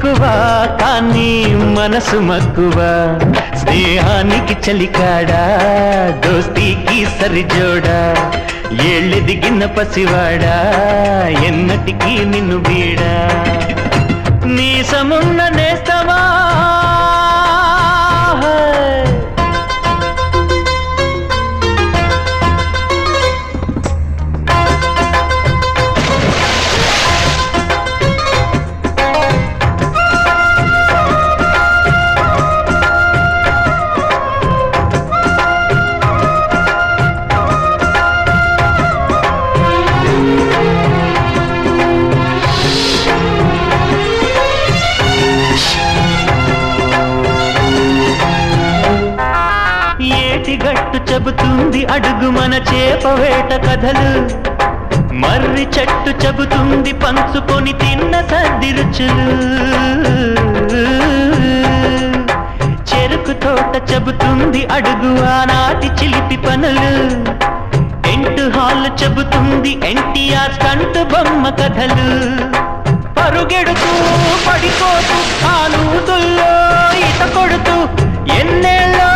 ఎక్కువ కానీ మనసు మక్కువ స్నేహానికి చలికాడా దోస్తీకి సరిజోడా ఏళ్ళెదిగిన పసివాడా ఎన్నటికీ నిన్ను వీడా నీ సమున్న నేస్తమా గట్టు చెబుతుంది అడుగు మన చేపవేట కథలు మర్రి చెట్టు చెబుతుంది పంచుకొని తిన్న సర్ది రుచులు చెరుకు తోట చెబుతుంది అడుగు ఆనాటి చిలిపి పనులు టెంట్ హాల్ చెబుతుంది ఎన్టీఆర్ స్టంట్ బొమ్మ కథలు పరుగెడుతూ పడిపోతూ ఆ నూతుల్లో ఈత కొడుతూ ఎన్నేళ్ళో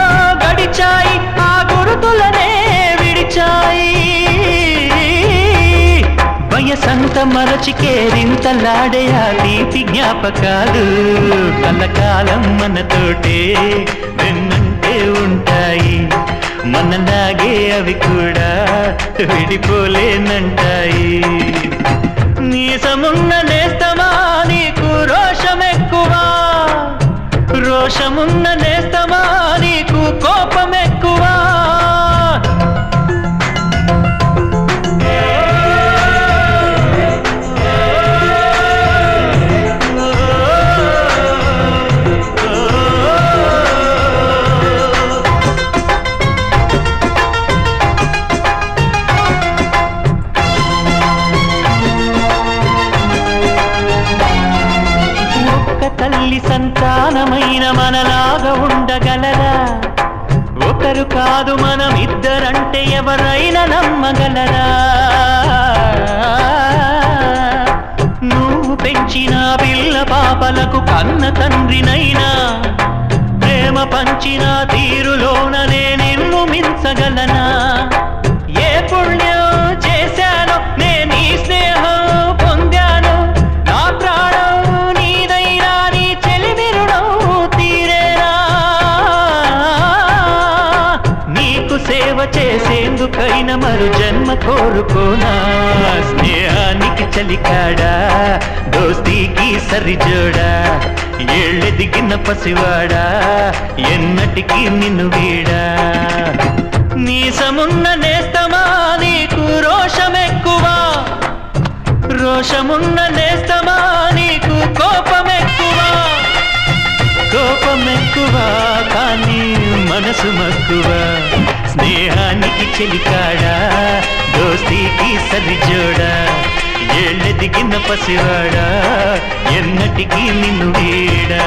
గడిచాయి ఆ గురుతులనే విడిచాయి వయసంత మరచికేరింతలాడే ఆ తీపి జ్ఞాపకాలు కలకాలం మనతోటే వెన్నంటే ఉంటాయి మనలాగే అవి కూడా విడిపోలేనంటాయి నీ సమున్న నేస్తమా నీకు రోషమెక్కువా రోషమున్న నేస్తమా నీకు కోపమెక్కువా తల్లి సంతానమైన మనలాగా ఉండగలరా ఒకరు కాదు మనం ఇద్దరంటే ఎవరైనా నమ్మగలరా నువ్వు పెంచిన పిల్ల పాపలకు కన్న తండ్రినైనా ప్రేమ పంచిన తీరులోననే నిన్ను మించగలనా ఏ పుణ్యం చేశానో నేను ఈ స్నేహం పొందాను నా ప్రాణం సేవ చేసేందుకైనా మరు జన్మ కోరుకోనా స్నేహానికి చలికాడా దోస్తీకి సరిజోడా ఏళ్ళెదిగిన పసివాడా ఎన్నటికీ నిన్ను వీడా నీ సమున్న నేస్తమా నీకు రోషమెక్కువా రోషమున్న నేస్తమా నీకు కోపమెక్కువా కోపమెక్కువా కానీ మనసు మక్కువ స్నేహానికి చెలికాడా దోస్తీకి సరిజోడా ఏళ్ళెదిగిన పసివాడా ఎన్నటికీ నిన్ను వీడా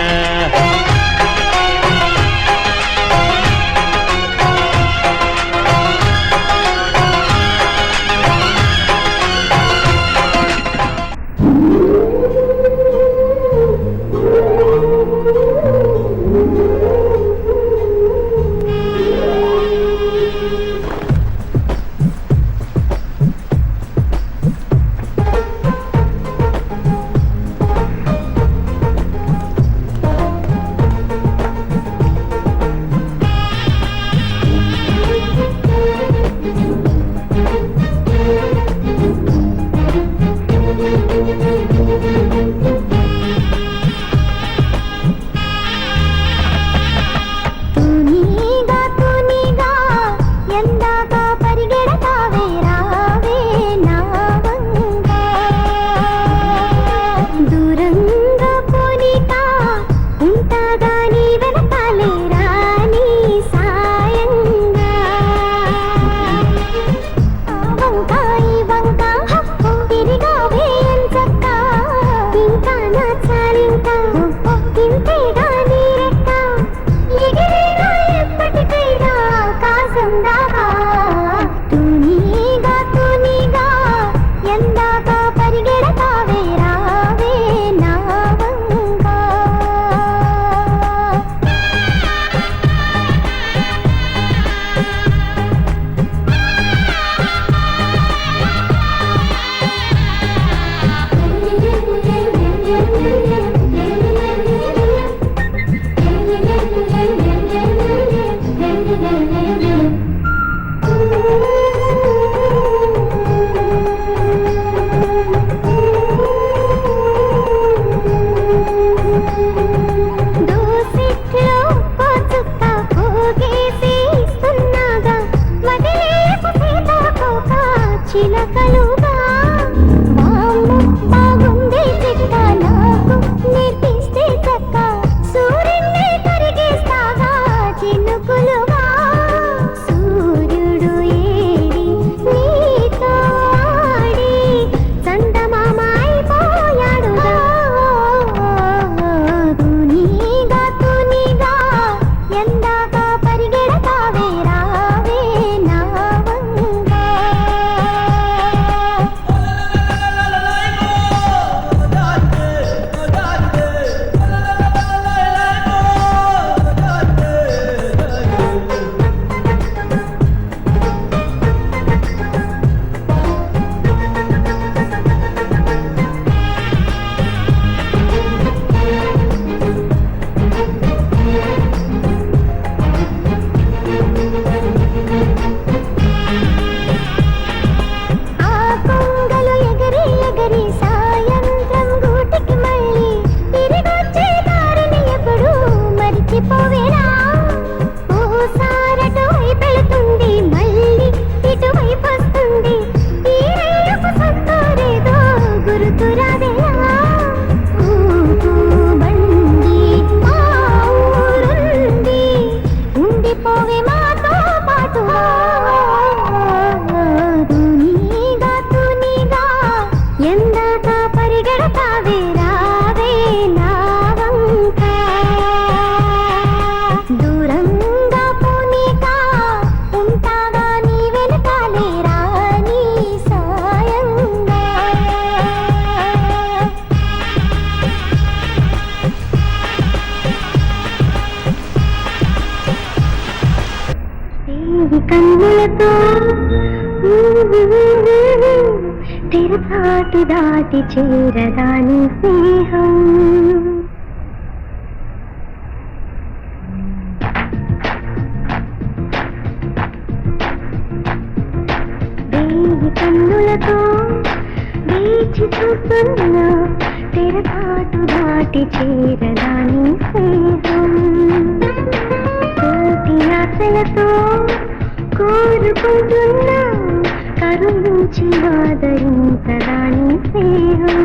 చిలకలుగా వాము బాగుంది చిక్క నాకు నేర్పిస్తే చక్క సూర్యున్నే కరిగేస్తాగా చినుకులుగా సూర్యుడు ఏడి నీతో ఆడి చందమామ అయిపోయాడుగా తునిగా తునిగా ఎందాక పరిగెడతావే రావే నా వంగా ఆ కొంగలు ఎగరి ఎగరి సాయంత్రం గూటికి మళ్ళీ తిరిగొచ్చే దారిని ఎప్పుడు మరిచిపోవేనా ఓసారటు వైపెళుతుంది మళ్ళీ ఇటువైపు వస్తుంది ఈ రైలుకు సంతోరేదో గుర్తురాదేలా ఊపు బండి మా ఊరుంది ఉండిపోవే మాతో పాటుగా తునిగా తునిగా ఎందాక పరిగెడతావే రావే నా వంక దూరంగా పోనీక ఉంటాగా నీ వెనకాలే రాని సాయంగా దేవి కన్నులతో తెరచాటు దాటి చేరదాని స్నేహం దేవి కన్నులతో వేచి చూస్తున్నా తెరచాటు దాటి చేరదాని స్నేహం కోటి ఆశలతో కోరుకుంటున్నా కరుణించి ఆదరించదాని స్నేహం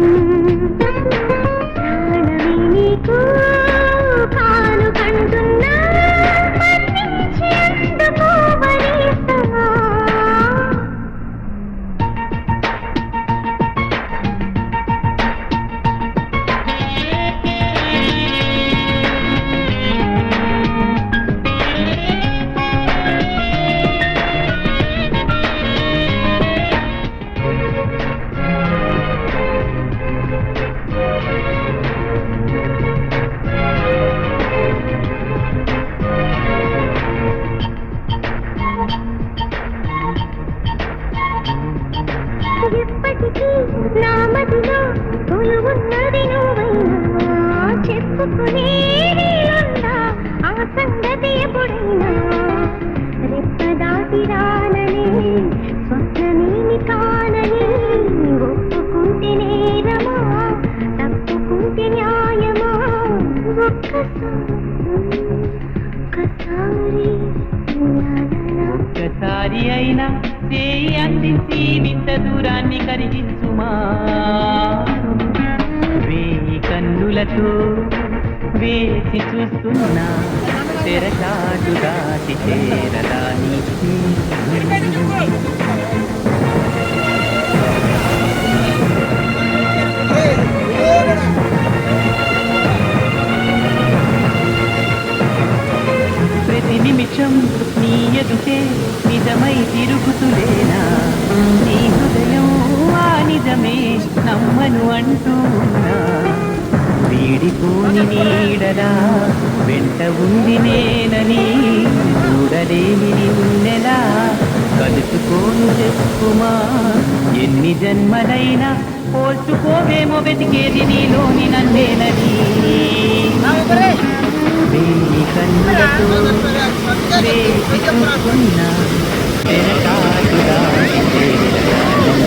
ప్రాణమే నీకు కాను కంటున్నా మన్నించి అందుకోవనేస్తమా ఎప్పటికీ నా మదిలో కొలువున్నది నువ్వైనా చెప్పుకునేది ఉందా ఆ సంగతి ఎప్పుడైనా రెప్ప దాటి రానని స్వప్నమేమి కానని ఒప్పుకుంటే నేరమా తప్పుకుంటే న్యాయమా ఒక్కసారి అయినా చేయి అందించి ఇంత దూరాన్ని కరిగించుమా వేయి కన్నులతో వేసి చూస్తున్నా తెరచాటు దాటి చేరదాని ప్రతి నిమిషం నీ ఎదుటే నిజమై తిరుగుతులేనా నీ హృదయం ఆ నిజమే నమ్మను అంటూ ఉన్నా వీడిపోని నీడలా వెంట ఉంది నేనని చూడలేని నిన్నెలా కలుసుకోను చెప్పుమా ఎన్ని జన్మలైనా పోల్చుకోవేమో వెతికేది నీలోని నన్నేనని వేయి కన్నులతో వేసి చూస్తున్నా తెరచాటు దాటి చేరదాని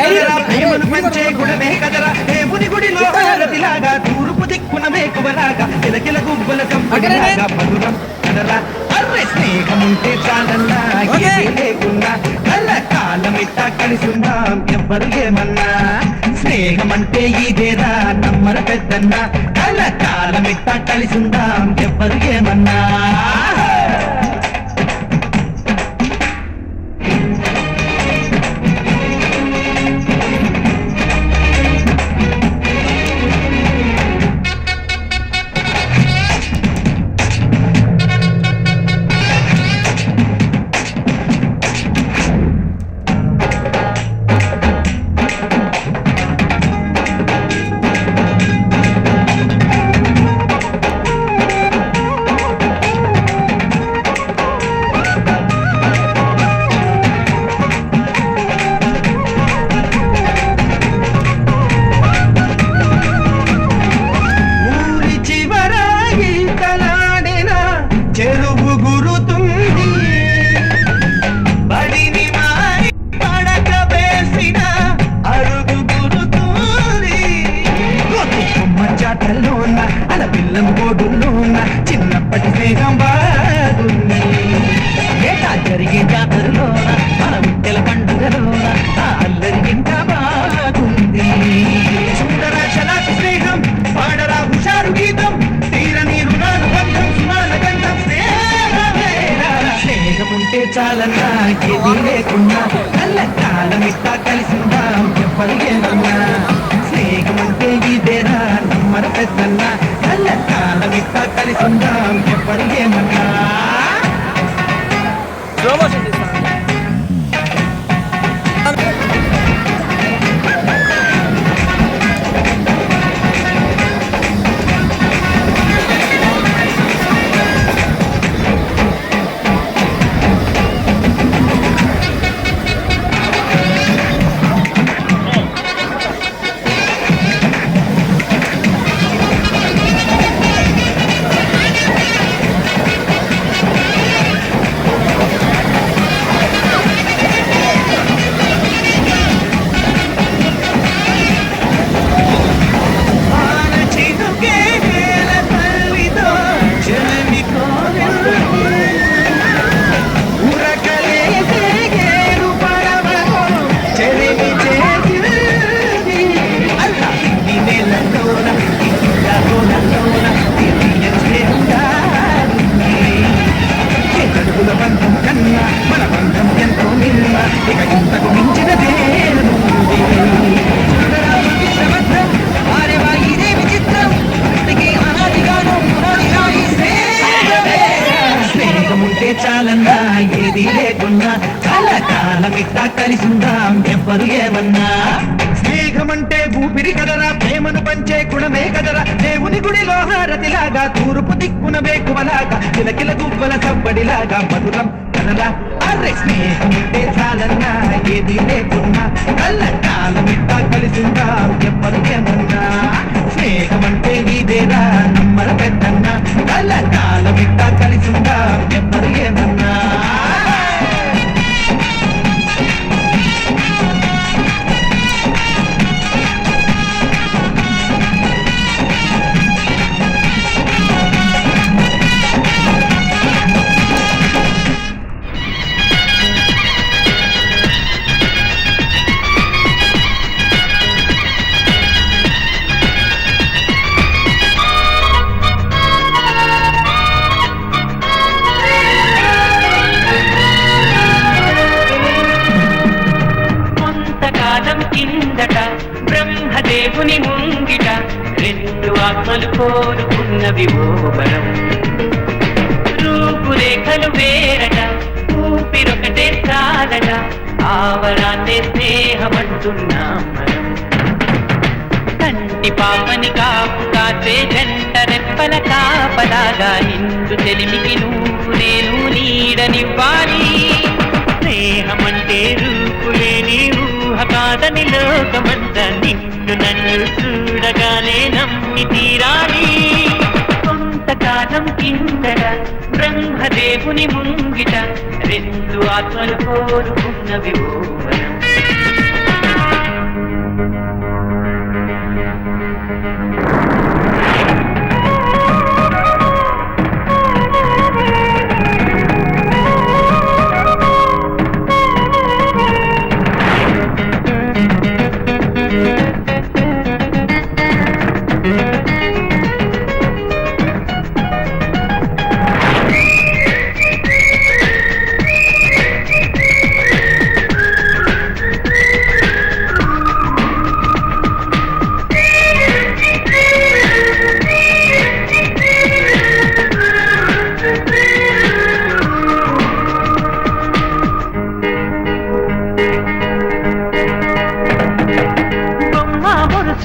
కదరా ప్రేమను పంచే గుణమే కదరా దేవుని గుడిలో హారతిలాగా తూర్పు దిక్కున మేకువలాగా కిలకిల గుబ్బల సంపడిలాగా మధురం కదరా అర్రె స్నేహముంటే చాలన్నా ఏమీ లేకున్నా కళ్ళ కాలమిట్ట కలిసి ఉందాం ఎవ్వరు ఏమన్నా స్నేహమంటే ఇదేరా నమ్మర పెద్దన్న కళ్ళ కాలమిట్ట కలిసి ఉందాం ఎవ్వరు ఏమన్నా చిన్నప్పటి స్నేహం బాగుంది ఏటా జరిగే జాతరలోన మన ముట్టెల పండుగలోన అల్లరి ఇంకా బాగుంది సుందరాక్షలాకి స్నేహం పాడరా హుషారు గీతం తీరని రుణాల బంధం సుమాల గంధం స్నేహం ఉంటే చాలన్నా ఏది లేకున్నా కళ్ళ కాలమిట్టా కలిసిందాం చెప్పలిగేనన్నా స్నేహం అంటే ఇదేరా నమ్మర పెద్దన్నా కళ్ళ కాలమిట్టా కలిసిందాం చెప్పలిగేమన్నా చాలన్నా ఏది లేకున్నా కాలమిట్టా కలిసిందాం ఎవ్వరు ఏమన్నా స్నేహమంటే ఊపిరి కదరా ప్రేమను పంచే గుణమే కదరా దేవుని గుడిలో హారతిలాగా తూర్పు దిక్కున వేకువలాగా కిలకిల గువ్వల సవ్వడిలాగా మధురం కదరా అర్రె స్నేహమంటే చాలన్నా ఏది లేకున్నా కళ్ళ కాలమిట్టా కలిసిందాం ఎవ్వరు ఏమన్నా స్నేహమంటే ఇదేరా నమ్మర పెద్దన్నా కళ్ళ కాలమిట్టా కలిసిందాం ఎవ్వరు ఏమన్నా బ్రహ్మదేవుని ముంగిట రెండు ఆత్మలు కోరుకున్నవి ఓవరం రూపురేఖలు వేరట ఊపిరొకటే చాలట ఆవరాన్నే స్నేహమంటున్నాం మనం కంటి పాపని కాపు కాచే జంట రెప్పల కాపలాగా నిండు చెలిమికి నువ్వు నేను నీడనివ్వాలి స్నేహమంటే రూపులేని ఊహ కాదని లోకమంతా నిన్ను నన్ను చూడగానే నమ్మి తీరాలి కొంతకాలం కిందట బ్రహ్మదేవుని ముంగిట రెండు ఆత్మలు కోరుకున్నవి ఓవరం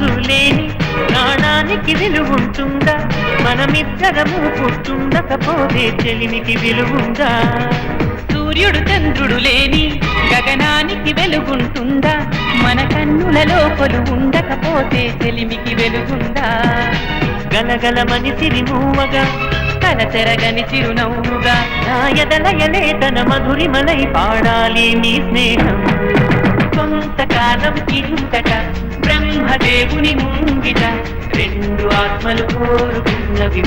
మనసు లేని ప్రాణానికి విలువుంటుందా మనమిద్దరము పుట్టుండకపోతే చెలిమికి విలువుందా సూర్యుడు చంద్రుడు లేని గగనానికి వెలుగుంటుందా మన కన్నులలో కొలువు ఉండకపోతే చెలిమికి వెలుగుందా గలగలమని సిరిమూవగా కలచెరగని చిరునవ్వుగా నా ఎదలయలే తన మధురిమలై పాడాలి నీ స్నేహం కొంతకాలం ఇంతట బ్రహ్మదేవుని ముంగిట రెండు ఆత్మలు కోరుకున్నవి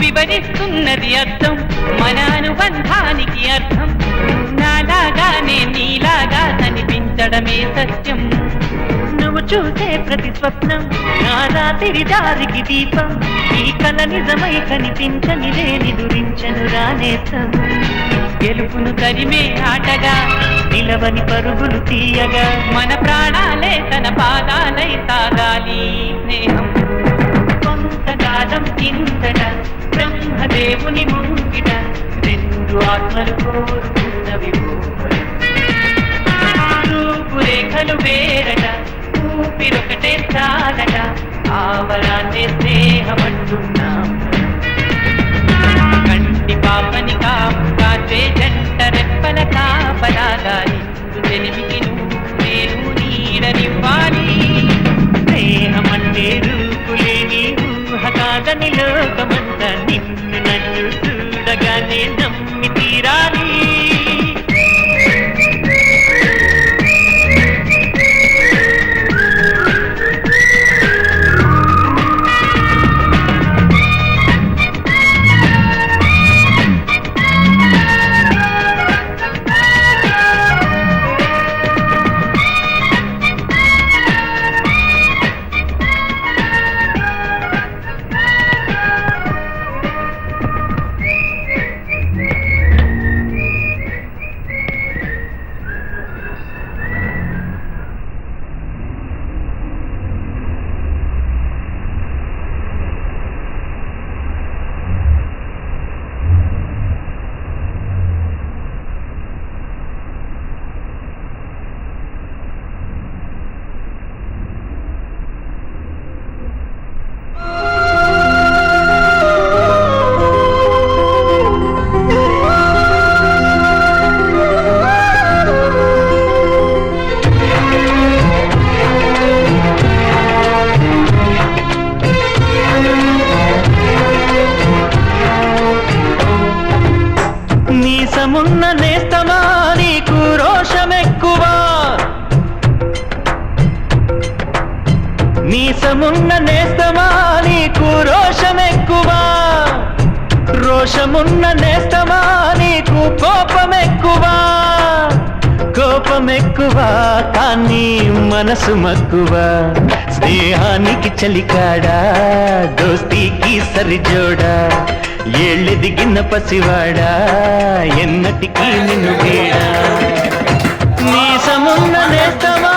వివరిస్తున్నది అర్థం మన అనుబంధానికి అర్థం నాలాగానే నీలాగా కనిపించడమే సత్యం నువ్వు చూసే ప్రతి స్వప్నం నా రాత్రి దారికి దీపం ఈ కల నిజమై కనిపించని లేని దురించను రానేతం గెలుపును తరిమే ఆటగా నిలవని పరుగులు తీయగా మన ప్రాణాలే తన పాదాలై సాగాలి స్నేహం కొంతకాలం ఇంతట బ్రహ్మదేవుని ముంగిట రెండు ఆత్మలు కోరుకున్నవి రూపురేఖలు వేరట ఊపిరొకటే చాలట ఆవరాన్నే స్నేహమంటున్నాం కంటి పాపని కాచే జంట రెప్పల కాపలాగా నిండు తెలివికి నేను నీడనివ్వాలి స్నేహమంటే రూపులేని ఊహ కాదని లోకమంతా నిన్ను నన్ను చూడగానే నమ్మి తీరాలి మీసమున్న నేస్తమా నీకు రోషమెక్కువ మీసమున్న నేస్తమా నీకు రోషమెక్కువ రోషమున్న నేస్తమా నీకు కోపమెక్కువ కోపమెక్కువ కానీ మనసు మక్కువ స్నేహానికి చలికాడా దోస్తీకి సరిజోడా ఏళ్ళెదిగిన పసివాడా ఎన్నటికీ నిన్ను వీడా మీసమున్న నేస్తమా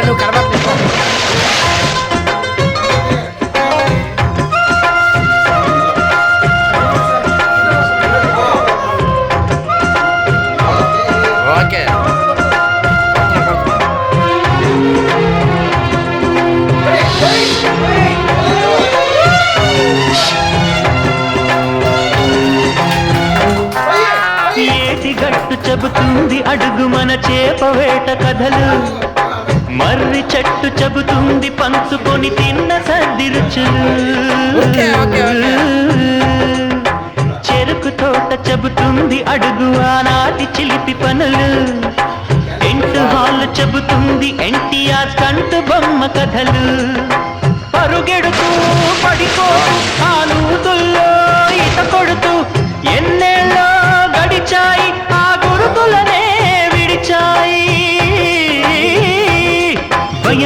నువ్వు కనబడి ఓకే ఏటి గట్టు చెబుతుంది అడుగు మన చేపవేట కథలు మర్రి చెట్టు చెబుతుంది పంచుకొని తిన్న సర్ది రుచులు చెరుకు తోట చెబుతుంది అడుగు ఆనాటి చిలిపి పనులు ఇంటి హాల్ చెబుతుంది ఎన్టీఆర్ కంటు బొమ్మ కథలు పరుగెడుతూ పడికో ఆ నూతుల్లో ఈత కొడు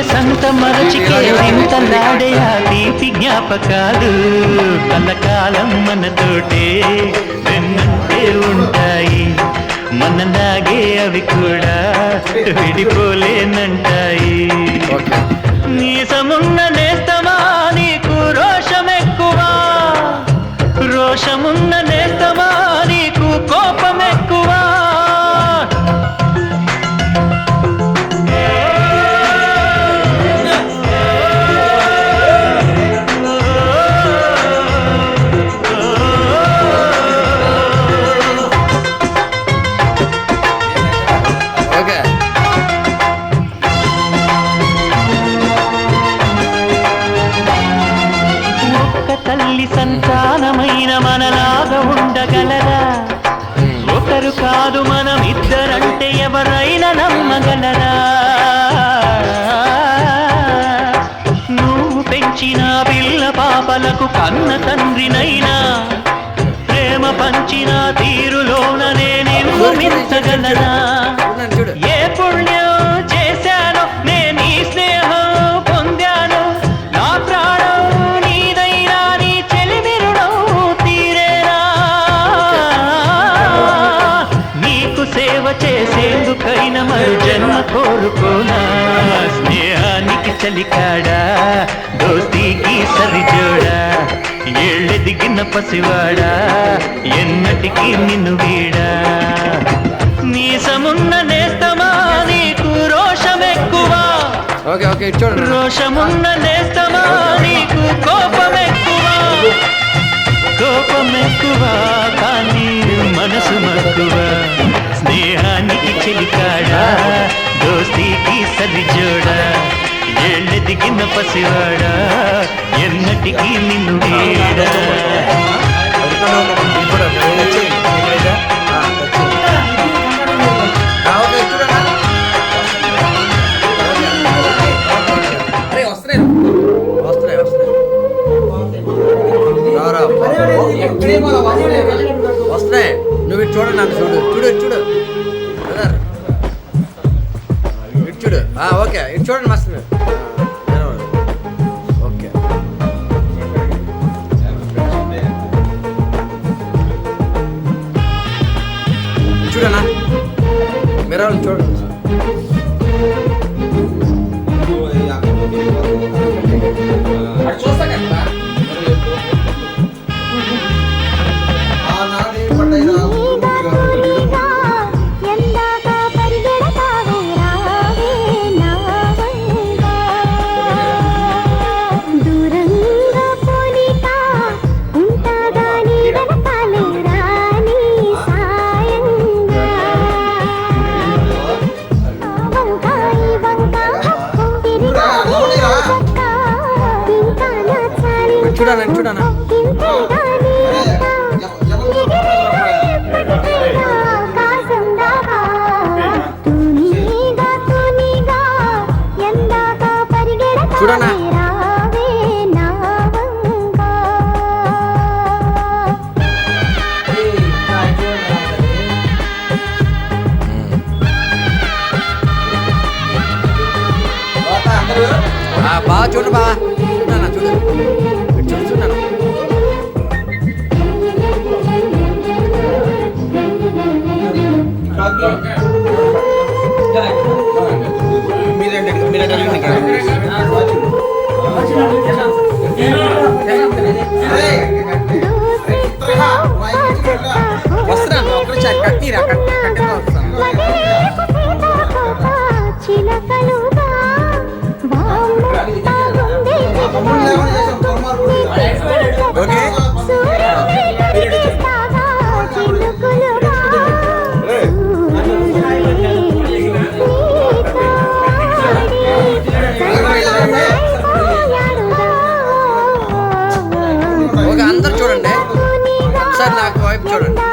వయసంత మరచికే వింతలాడే ఆ తీపి జ్ఞాపకాలు కలకాలం మనతోటే వెన్నంటే ఉంటాయి మనలాగే అవి కూడా విడిపోలేనంటాయి నీసమున్న నేస్తమా నీకు రోషమెక్కువ రోషమున్న నేస్తమా నీకు కోపమెక్కువ తల్లి సంతానమైన మనలాగా ఉండగలరా ఒకరు కాదు మనం ఇద్దరంటే ఎవరైనా నమ్మగలరా నువ్వు పెంచిన పిల్ల పాపలకు కన్న తండ్రినైనా ప్రేమ పంచిన తీరులోన నేను మించగలరా ఏ పుణ్యం చేశానో నేను ఈ స్నేహం పొందాను నా ప్రాణం నీదైనా నీ చెలిమిరుడం తీరేరా నీకు సేవ చేసేందుకైనా మరు జన్మ కోరుకోనా స్నేహానికి చలికాడా దోస్తీకి సరిజోడా ఏళ్ళెదిగిన పసివాడా ఎన్నటికీ నిన్ను వీడా నీసమున్న నేస్తమా నీకు రోషమెక్కువ రోషమున్న నేస్తమా నీకు కోపమెక్కువ కోపమెక్కువ కానీ మనసు మక్కువ స్నేహానికి చెలికాడా దోస్తీకి సరిజోడా ఏళ్ళెదిగిన పసివాడా ఎన్నటికీ నిన్ను వీడా వస్తున్నాయి నువ్వు ఇటు చూడండి నన్ను చూడు చూడు చూడు ఇటు చూడు ఓకే ఇటు చూడండి మస్తు ఓకే చూడనా మీరు చూడండి చూస్తా కదా చూడనా చూడనా చూడనా బాగా చూడు బా చూడనా చూడు చూడు చూడనా వస్తున్నాను ఒకసారి కట్టిరా కట్టిగా వస్తాను ఓకే ఓకే అందరు చూడండి ఒకసారి నాకు వైపు చూడండి